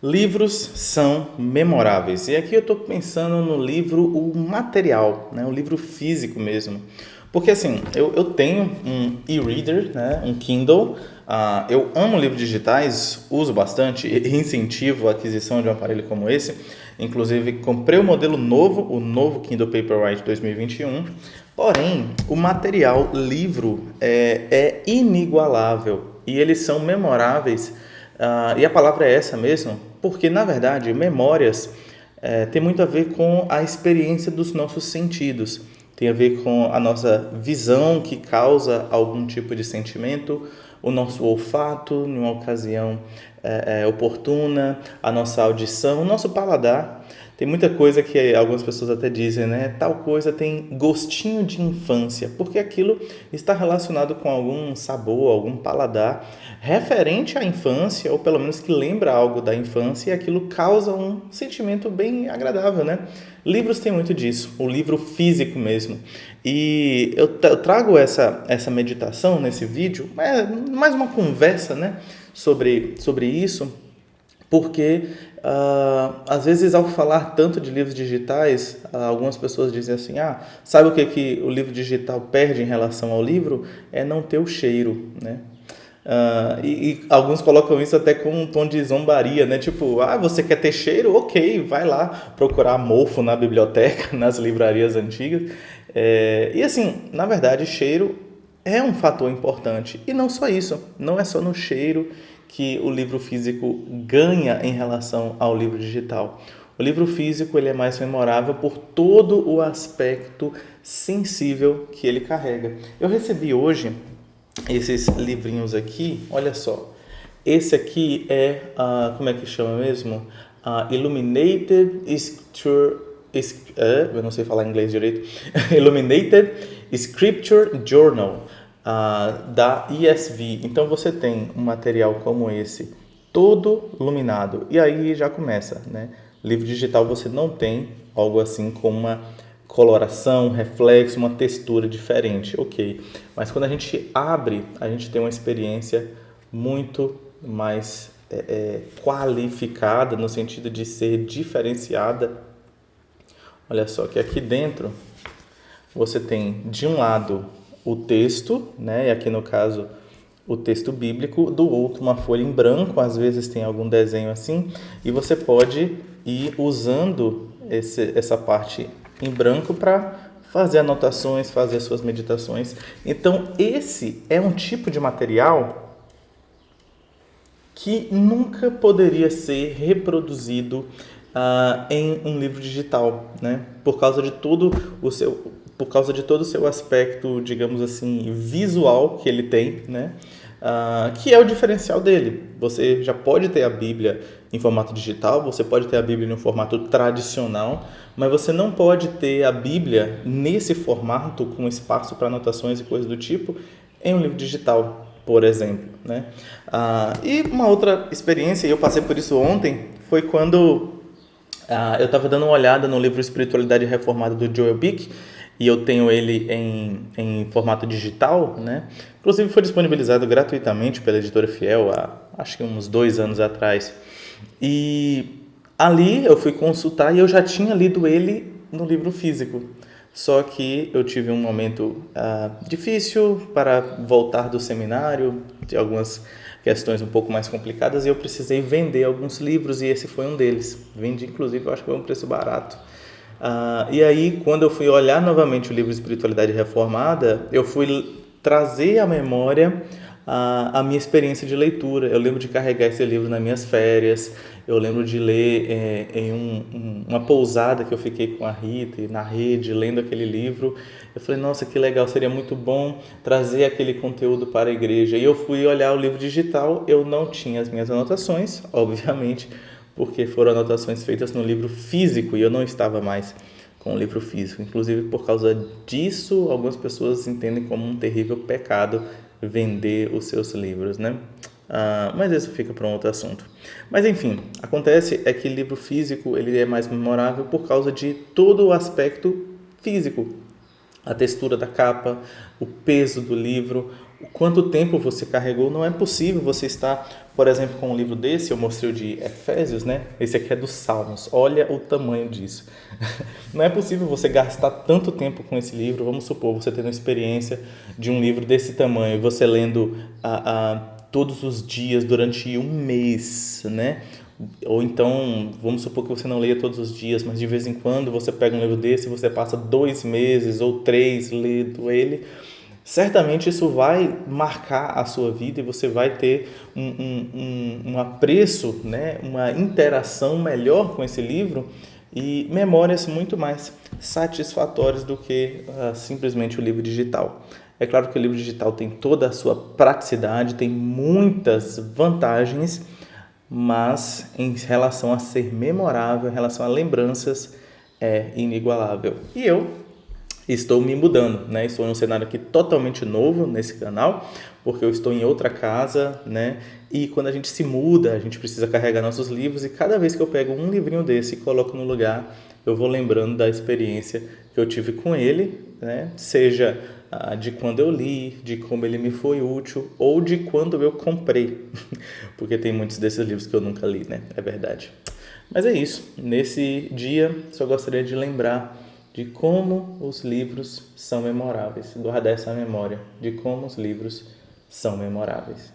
Livros são memoráveis. E aqui eu estou pensando no livro, o material, né? O livro físico mesmo. Porque assim, eu tenho um e-reader, né? Um Kindle. Eu amo livros digitais, uso bastante e incentivo a aquisição de um aparelho como esse. Inclusive, comprei o modelo novo, o novo Kindle Paperwhite 2021. Porém, o material livro é inigualável e eles são memoráveis. E a palavra é essa mesmo, porque na verdade memórias tem muito a ver com a experiência dos nossos sentidos, tem a ver com a nossa visão que causa algum tipo de sentimento, o nosso olfato em uma ocasião oportuna, a nossa audição, o nosso paladar. Tem muita coisa que algumas pessoas até dizem, né? Tal coisa tem gostinho de infância, porque aquilo está relacionado com algum sabor, algum paladar referente à infância, ou pelo menos que lembra algo da infância, e aquilo causa um sentimento bem agradável, né? Livros têm muito disso, o livro físico mesmo. E eu trago essa meditação nesse vídeo, mais uma conversa, né? Sobre isso, porque às vezes ao falar tanto de livros digitais, algumas pessoas dizem assim, sabe o que o livro digital perde em relação ao livro? É não ter o cheiro, né? E alguns colocam isso até com um tom de zombaria, né? Tipo, você quer ter cheiro? Ok, vai lá procurar mofo na biblioteca, nas livrarias antigas. E assim, na verdade, cheiro é um fator importante. E não só isso, não é só no cheiro que o livro físico ganha em relação ao livro digital. O livro físico ele é mais memorável por todo o aspecto sensível que ele carrega. Eu recebi hoje esses livrinhos aqui, olha só. Esse aqui é, como é que chama mesmo? Illuminated Scripture, eu não sei falar inglês direito. Illuminated Scripture Journal, da ESV. Então você tem um material como esse, todo iluminado. E aí já começa, né? Livro digital você não tem algo assim como uma coloração, reflexo, uma textura diferente, ok. Mas quando a gente abre, a gente tem uma experiência muito mais qualificada, no sentido de ser diferenciada. Olha só, que aqui dentro você tem, de um lado, o texto, né? E aqui no caso, o texto bíblico, do outro uma folha em branco, às vezes tem algum desenho assim, e você pode ir usando essa parte em branco para fazer anotações, fazer suas meditações. Então, esse é um tipo de material que nunca poderia ser reproduzido em um livro digital, né? Por causa de todo o seu aspecto, digamos assim, visual que ele tem, né? Que é o diferencial dele. Você já pode ter a Bíblia em formato digital, você pode ter a Bíblia no formato tradicional, mas você não pode ter a Bíblia nesse formato, com espaço para anotações e coisas do tipo, em um livro digital, por exemplo, né? E uma outra experiência, e eu passei por isso ontem, foi quando eu estava dando uma olhada no livro Espiritualidade Reformada do Joel Bick, e eu tenho ele em formato digital, né? Inclusive foi disponibilizado gratuitamente pela Editora Fiel há acho que uns 2 anos atrás. E ali eu fui consultar e eu já tinha lido ele no livro físico. Só que eu tive um momento difícil para voltar do seminário, de algumas questões um pouco mais complicadas, e eu precisei vender alguns livros e esse foi um deles. Vendi, inclusive, eu acho que foi um preço barato. E aí, quando eu fui olhar novamente o livro Espiritualidade Reformada, eu fui trazer à memória a minha experiência de leitura. Eu lembro de carregar esse livro nas minhas férias, eu lembro de ler em uma pousada que eu fiquei com a Rita e na rede, lendo aquele livro. Eu falei, nossa, que legal, seria muito bom trazer aquele conteúdo para a igreja. E eu fui olhar o livro digital, eu não tinha as minhas anotações, obviamente, porque foram anotações feitas no livro físico e eu não estava mais com o livro físico. Inclusive, por causa disso, algumas pessoas entendem como um terrível pecado vender os seus livros, né? Mas isso fica para um outro assunto. Mas enfim, acontece é que livro físico ele é mais memorável por causa de todo o aspecto físico, a textura da capa, o peso do livro, quanto tempo você carregou. Não é possível você estar, por exemplo, com um livro desse, eu mostrei o de Efésios, né? Esse aqui é dos Salmos. Olha o tamanho disso. Não é possível você gastar tanto tempo com esse livro. Vamos supor, você tendo uma experiência de um livro desse tamanho, você lendo todos os dias durante um mês, né? Ou então, vamos supor que você não leia todos os dias, mas de vez em quando você pega um livro desse e você passa 2 meses ou 3 lendo ele. Certamente isso vai marcar a sua vida e você vai ter um apreço, né? Uma interação melhor com esse livro e memórias muito mais satisfatórias do que simplesmente o livro digital. É claro que o livro digital tem toda a sua praticidade, tem muitas vantagens, mas em relação a ser memorável, em relação a lembranças, é inigualável. E eu estou me mudando, né? Estou em um cenário aqui totalmente novo nesse canal, porque eu estou em outra casa, né? E quando a gente se muda, a gente precisa carregar nossos livros e cada vez que eu pego um livrinho desse e coloco no lugar, eu vou lembrando da experiência que eu tive com ele, né? Seja de quando eu li, de como ele me foi útil ou de quando eu comprei, porque tem muitos desses livros que eu nunca li, né? É verdade. Mas é isso. Nesse dia, só gostaria de lembrar de como os livros são memoráveis, guardar essa memória de como os livros são memoráveis.